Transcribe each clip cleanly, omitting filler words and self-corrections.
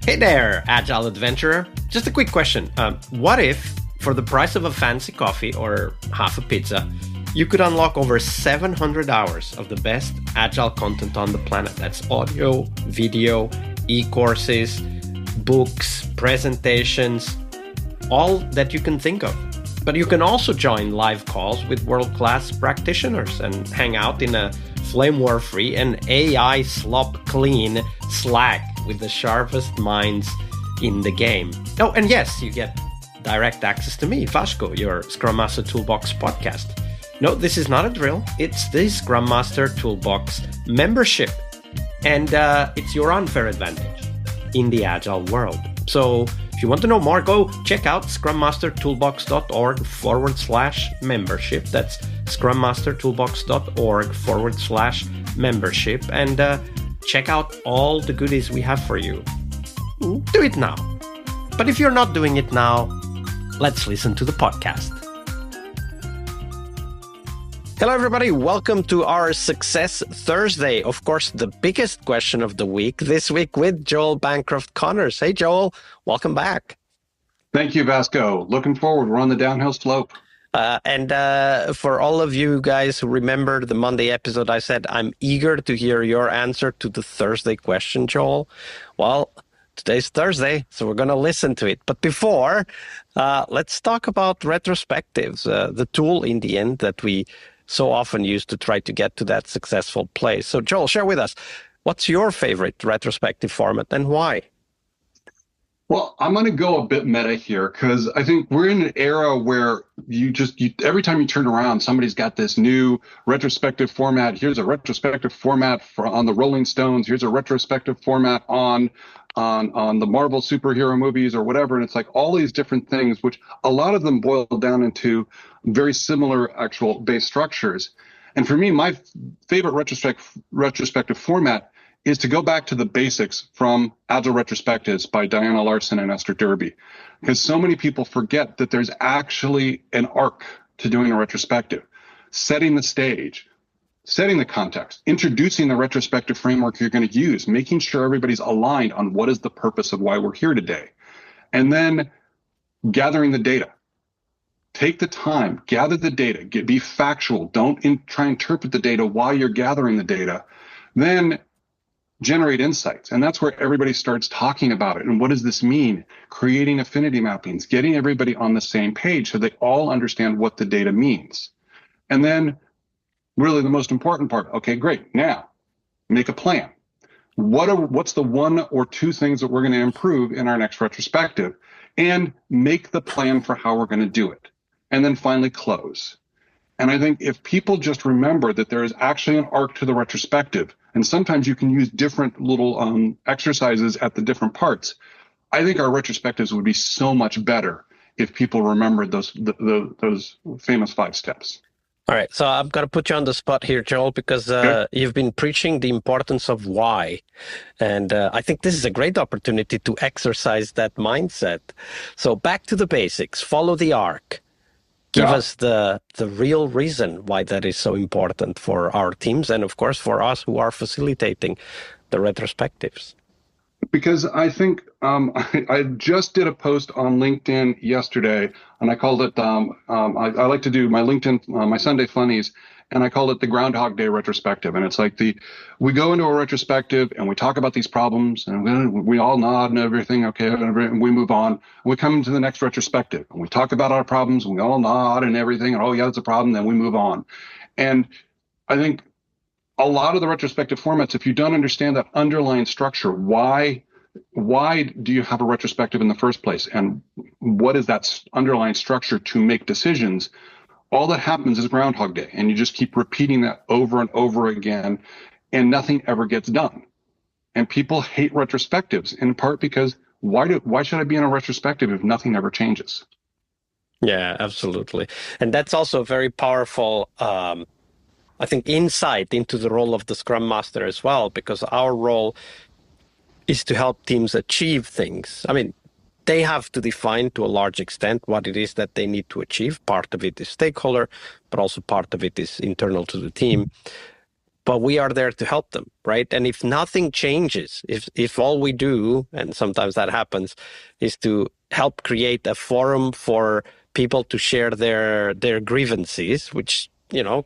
Hey there, Agile Adventurer. Just a quick question. What if, for the price of a fancy coffee or half a pizza, you could unlock over 700 hours of the best Agile content on the planet? That's audio, video, e-courses, books, presentations, all that you can think of. But you can also join live calls with world-class practitioners and hang out in a flame war-free and AI slop-clean Slack with the sharpest minds in the game. Oh, and yes, you get direct access to me, Vasco, your Scrum Master Toolbox podcast. No, this is not a drill. It's the Scrum Master Toolbox membership. And it's your unfair advantage in the Agile world. So if you want to know more, go check out scrummastertoolbox.org/membership. That's scrummastertoolbox.org/membership. And check out all the goodies we have for you. Do it now. But if you're not doing it now, let's listen to the podcast. Hello, everybody. Welcome to our Success Thursday. Of course, the biggest question of the week this week with Joel Bancroft-Connors. Hey, Joel. Welcome back. Thank you, Vasco. Looking forward. We're on the downhill slope. And for all of you guys who remember the Monday episode, I said I'm eager to hear your answer to the Thursday question, Joel. Well, today's Thursday, so we're going to listen to it. But before, let's talk about retrospectives, the tool in the end that we so often use to try to get to that successful place. So, Joel, share with us, what's your favorite retrospective format and why? Well, I'm going to go a bit meta here because I think we're in an era where every time you turn around, somebody's got this new retrospective format. Here's a retrospective format on the Rolling Stones. Here's a retrospective format on the Marvel superhero movies or whatever. And it's like all these different things, which a lot of them boil down into very similar actual base structures. And for me, my favorite retrospective format is to go back to the basics from Agile Retrospectives by Diana Larson and Esther Derby, because so many people forget that there's actually an arc to doing a retrospective, setting the stage, setting the context, introducing the retrospective framework you're going to use, making sure everybody's aligned on what is the purpose of why we're here today, and then gathering the data. Take the time, gather the data, be factual. Don't try and interpret the data while you're gathering the data. Then generate insights. And that's where everybody starts talking about it. And what does this mean? Creating affinity mappings, getting everybody on the same page so they all understand what the data means. And then really the most important part, okay, great. Now make a plan. What's the one or two things that we're going to improve in our next retrospective? And make the plan for how we're going to do it. And then finally close. And I think if people just remember that there is actually an arc to the retrospective, and sometimes you can use different little exercises at the different parts, I think our retrospectives would be so much better if people remembered those famous 5 steps. All right, so I'm going to put you on the spot here, Joel, because you've been preaching the importance of why. And I think this is a great opportunity to exercise that mindset. So back to the basics, follow the arc. Give us the real reason why that is so important for our teams and, of course, for us who are facilitating the retrospectives. Because I think I just did a post on LinkedIn yesterday, and I called it, I like to do my LinkedIn, my Sunday funnies, and I called it the Groundhog Day retrospective. And it's like we go into a retrospective and we talk about these problems and we all nod and everything, okay, and we move on. And we come into the next retrospective and we talk about our problems and we all nod and everything, and oh yeah, it's a problem, then we move on. And I think a lot of the retrospective formats, if you don't understand that underlying structure, why do you have a retrospective in the first place? And what is that underlying structure to make decisions? All that happens is Groundhog Day, and you just keep repeating that over and over again, and nothing ever gets done. And people hate retrospectives in part because why should I be in a retrospective if nothing ever changes? Yeah, absolutely. And that's also a very powerful, I think, insight into the role of the Scrum Master as well, because our role is to help teams achieve things. I mean, they have to define to a large extent what it is that they need to achieve. Part of it is stakeholder, but also part of it is internal to the team. but we are there to help them, right? And if nothing changes, if all we do, and sometimes that happens, is to help create a forum for people to share their grievances, which,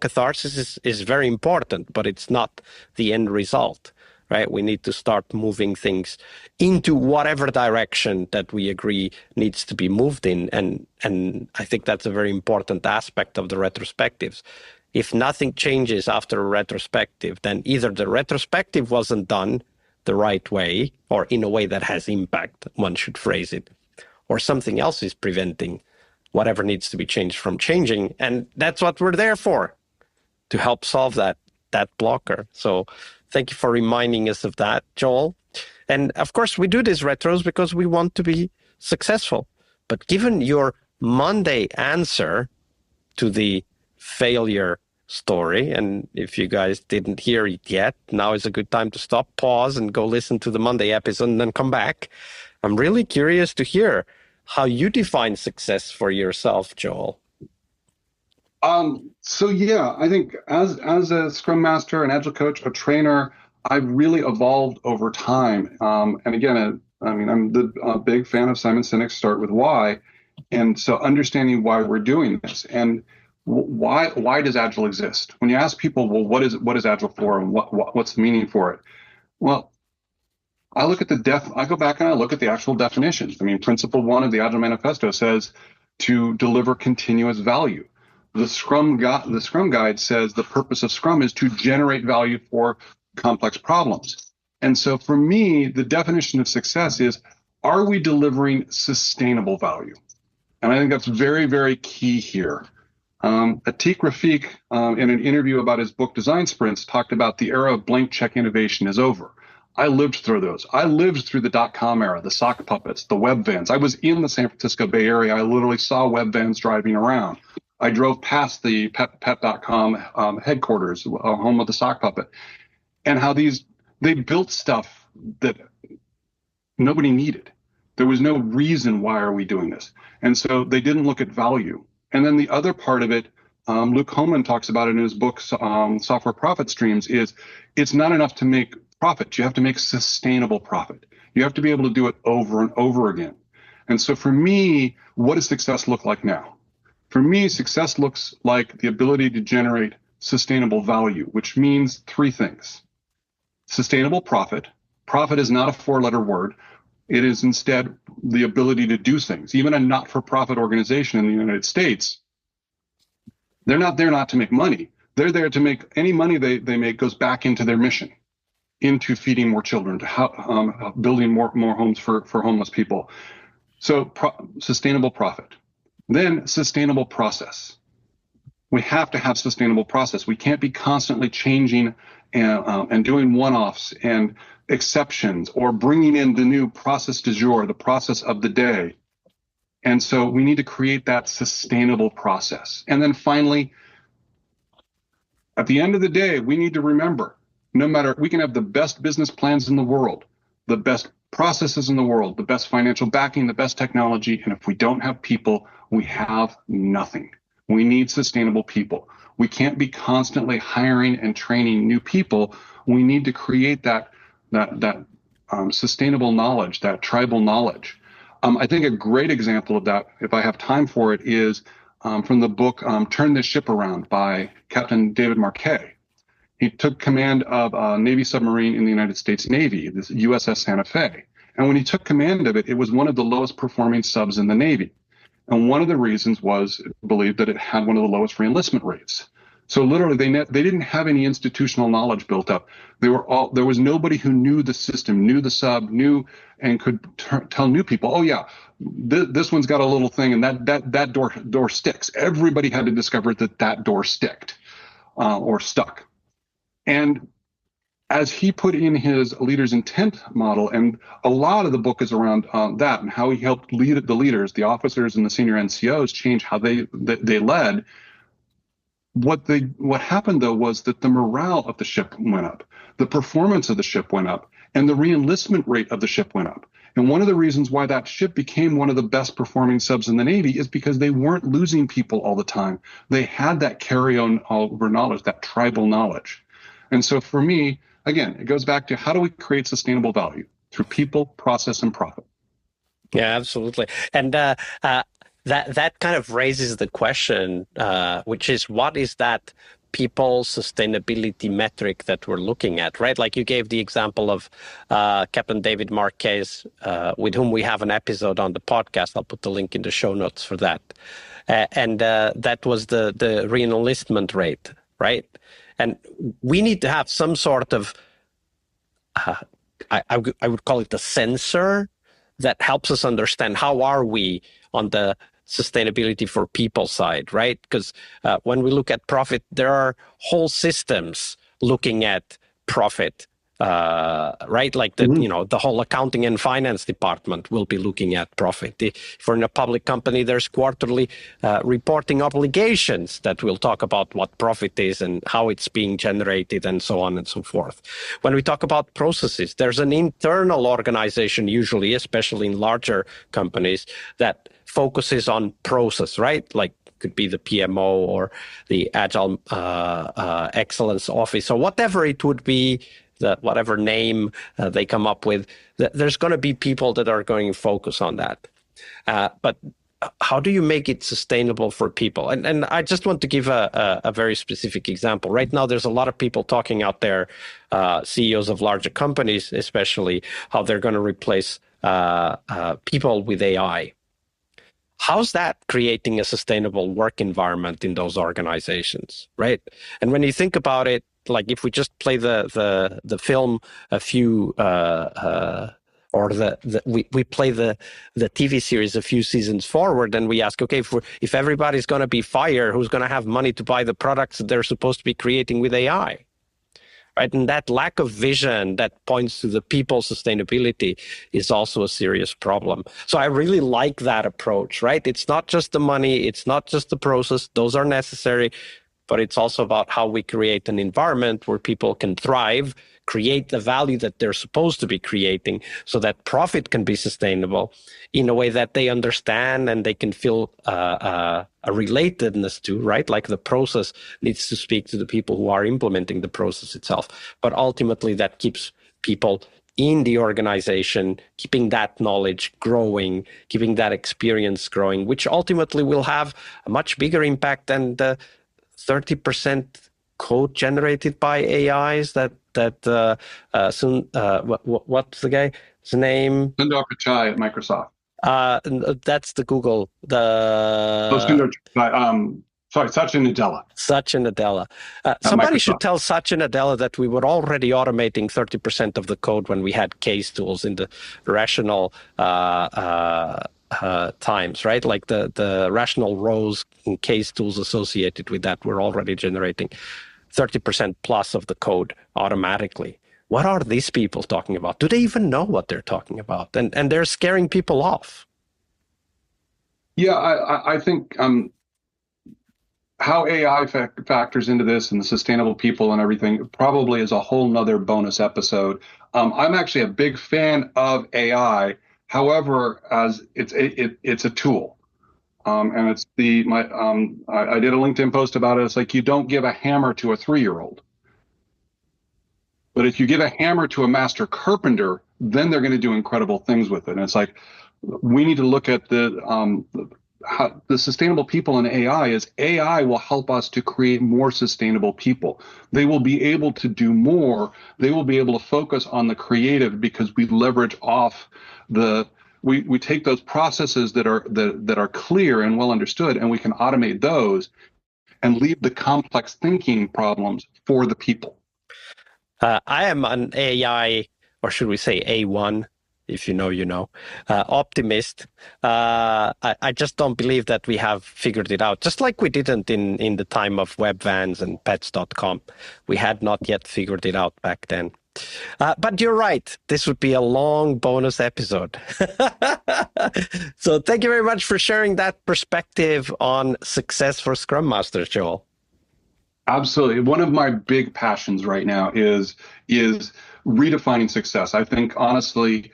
catharsis is very important, but it's not the end result, right? We need to start moving things into whatever direction that we agree needs to be moved in. And I think that's a very important aspect of the retrospectives. If nothing changes after a retrospective, then either the retrospective wasn't done the right way, or in a way that has impact, one should phrase it, or something else is preventing whatever needs to be changed from changing. And that's what we're there for, to help solve that blocker. So thank you for reminding us of that, Joel. And of course, we do these retros because we want to be successful. But given your Monday answer to the failure story, and if you guys didn't hear it yet, now is a good time to stop, pause, and go listen to the Monday episode and then come back. I'm really curious to hear how you define success for yourself, Joel. I think as a Scrum Master, an Agile coach, a trainer, I've really evolved over time. And again, I'm a big fan of Simon Sinek's Start with Why. And so understanding why we're doing this and why does Agile exist? When you ask people, well, what is Agile for, and what's the meaning for it? Well, I look at I go back and I look at the actual definitions. Principle 1 of the Agile Manifesto says to deliver continuous value. The Scrum Guide says the purpose of Scrum is to generate value for complex problems. And so for me, the definition of success is, are we delivering sustainable value? And I think that's very, very key here. Atiq Rafiq, in an interview about his book Design Sprints, talked about the era of blank check innovation is over. I lived through those. I lived through the .com era, the sock puppets, the web vans. I was in the San Francisco Bay Area. I literally saw web vans driving around. I drove past the pet.com headquarters, home of the sock puppet, and how they built stuff that nobody needed. There was no reason why are we doing this. And so they didn't look at value. And then the other part of it, Luke Holman talks about it in his book, Software Profit Streams, is it's not enough to make profit. You have to make sustainable profit. You have to be able to do it over and over again. And so for me, what does success look like now? For me, success looks like the ability to generate sustainable value, which means 3 things. Sustainable profit. Profit is not a 4-letter word. It is instead the ability to do things. Even a not-for-profit organization in the United States, they're not there not to make money. They're there to make any money they make goes back into their mission, into feeding more children, to building more homes for homeless people. So sustainable profit. Then sustainable process. We have to have sustainable process. We can't be constantly changing and doing one-offs and exceptions, or bringing in the new process du jour, the process of the day. And so we need to create that sustainable process. And then finally, at the end of the day, we need to remember, no matter, we can have the best business plans in the world, the best processes in the world, the best financial backing, the best technology, and if we don't have people, we have nothing. We need sustainable people. We can't be constantly hiring and training new people. We need to create that sustainable knowledge, that tribal knowledge. I think a great example of that, if I have time for it, is from the book Turn This Ship Around by Captain David Marquet. He took command of a Navy submarine in the United States Navy, this USS Santa Fe. And when he took command of it, it was one of the lowest performing subs in the Navy. And one of the reasons was believed that it had one of the lowest reenlistment rates. So literally, they didn't have any institutional knowledge built up. There was nobody who knew the system, knew the sub, knew and could tell new people, oh yeah, this one's got a little thing, and that door sticks. Everybody had to discover that door sticked or stuck. And as he put in his leader's intent model, and a lot of the book is around that and how he helped lead the leaders, the officers and the senior NCOs, change how they led. What happened, though, was that the morale of the ship went up, the performance of the ship went up, and the reenlistment rate of the ship went up. And one of the reasons why that ship became one of the best performing subs in the Navy is because they weren't losing people all the time. They had that carry-on over knowledge, that tribal knowledge. And so for me, again, it goes back to how do we create sustainable value through people, process, and profit? Yeah, absolutely. And that kind of raises the question, which is what is that people sustainability metric that we're looking at, right? Like you gave the example of Captain David Marquez, with whom we have an episode on the podcast. I'll put the link in the show notes for that. And that was the re-enlistment rate, right? And we need to have some sort of I would call it the sensor that helps us understand how are we on the sustainability for people side, right? Because when we look at profit, there are whole systems looking at profit, right? Like the whole accounting and finance department will be looking at profit. If we're in a public company, there's quarterly reporting obligations that will talk about what profit is and how it's being generated and so on and so forth. When we talk about processes, there's an internal organization usually, especially in larger companies, that focuses on process, right? Like could be the PMO or the Agile Excellence Office or whatever it would be, whatever name they come up with. There's going to be people that are going to focus on that. But how do you make it sustainable for people? And I just want to give a very specific example. Right now, there's a lot of people talking out there, CEOs of larger companies especially, how they're going to replace people with AI. How's that creating a sustainable work environment in those organizations, right? And when you think about it, like if we just play the film a few or we play the TV series a few seasons forward, and we ask, okay, if everybody's going to be fired, who's going to have money to buy the products that they're supposed to be creating with AI? Right? And that lack of vision that points to the people sustainability is also a serious problem. So I really like that approach, right? It's not just the money, it's not just the process, those are necessary, but it's also about how we create an environment where people can thrive, create the value that they're supposed to be creating so that profit can be sustainable in a way that they understand and they can feel a relatedness to, right? Like the process needs to speak to the people who are implementing the process itself. But ultimately that keeps people in the organization, keeping that knowledge growing, keeping that experience growing, which ultimately will have a much bigger impact than the 30% code generated by AIs soon. What's the guy's name? Sundar Pichai at Microsoft. That's the Google. Satya Nadella. Satya Nadella. Somebody should tell Satya Nadella that we were already automating 30% of the code when we had case tools in the rational times, right? Like the rational rows and case tools associated with that were already generating 30% plus of the code automatically. What are these people talking about? Do they even know what they're talking about? And they're scaring people off. Yeah, I think how AI factors into this and the sustainable people and everything probably is a whole nother bonus episode. I'm actually a big fan of AI. However, as it's a tool. And it's I did a LinkedIn post about it. It's like you don't give a hammer to a 3-year-old. But if you give a hammer to a master carpenter, then they're going to do incredible things with it. And it's like we need to look at how the sustainable people in AI is AI will help us to create more sustainable people. They will be able to do more. They will be able to focus on the creative because we leverage off we take those processes that are clear and well understood, and we can automate those and leave the complex thinking problems for the people. I am an AI, or should we say A1, if you know, you know, optimist. I just don't believe that we have figured it out, just like we didn't in the time of webvans and pets.com. We had not yet figured it out back then. But you're right. This would be a long bonus episode. So thank you very much for sharing that perspective on success for Scrum Masters, Joel. Absolutely. One of my big passions right now is redefining success. I think, honestly,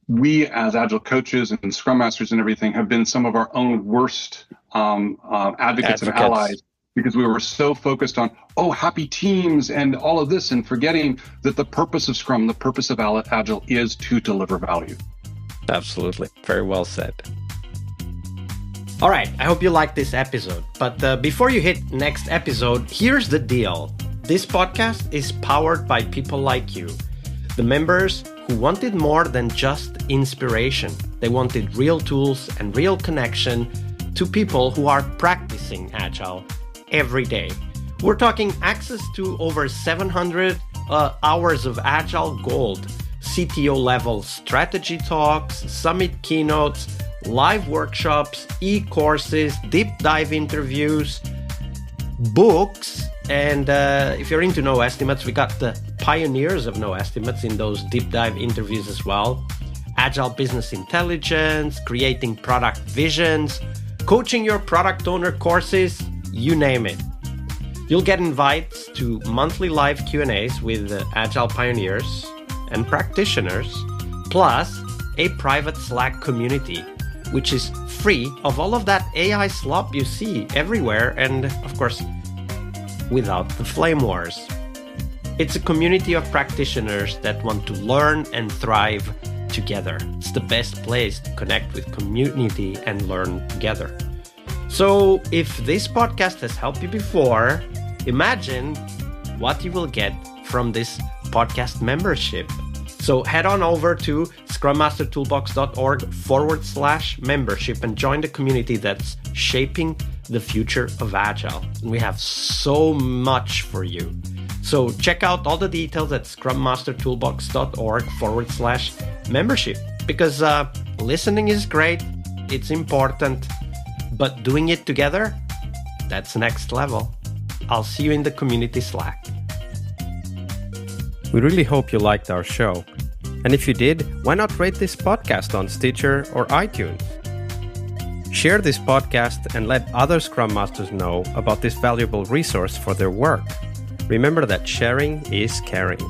we as Agile coaches and Scrum Masters and everything have been some of our own worst advocates and allies because we were so focused on, happy teams and all of this, and forgetting that the purpose of Scrum, the purpose of Agile is to deliver value. Absolutely. Very well said. All right. I hope you liked this episode. But before you hit next episode, here's the deal. This podcast is powered by people like you, the members who wanted more than just inspiration. They wanted real tools and real connection to people who are practicing Agile every day. We're talking access to over 700 hours of Agile Gold, CTO level strategy talks, summit keynotes, live workshops, e-courses, deep dive interviews, books, and if you're into no estimates, we got the pioneers of no estimates in those deep dive interviews as well. Agile business intelligence, creating product visions, coaching your product owner courses, you name it. You'll get invites to monthly live Q&As with Agile pioneers and practitioners, plus a private Slack community, which is free of all of that AI slop you see everywhere, and of course, without the flame wars. It's a community of practitioners that want to learn and thrive together. It's the best place to connect with community and learn together. So if this podcast has helped you before, imagine what you will get from this podcast membership. So head on over to scrummastertoolbox.org/membership and join the community that's shaping the future of Agile. And we have so much for you. So check out all the details at scrummastertoolbox.org/membership, because listening is great, it's important, but doing it together, that's next level. I'll see you in the community Slack. We really hope you liked our show. And if you did, why not rate this podcast on Stitcher or iTunes? Share this podcast and let other Scrum Masters know about this valuable resource for their work. Remember that sharing is caring.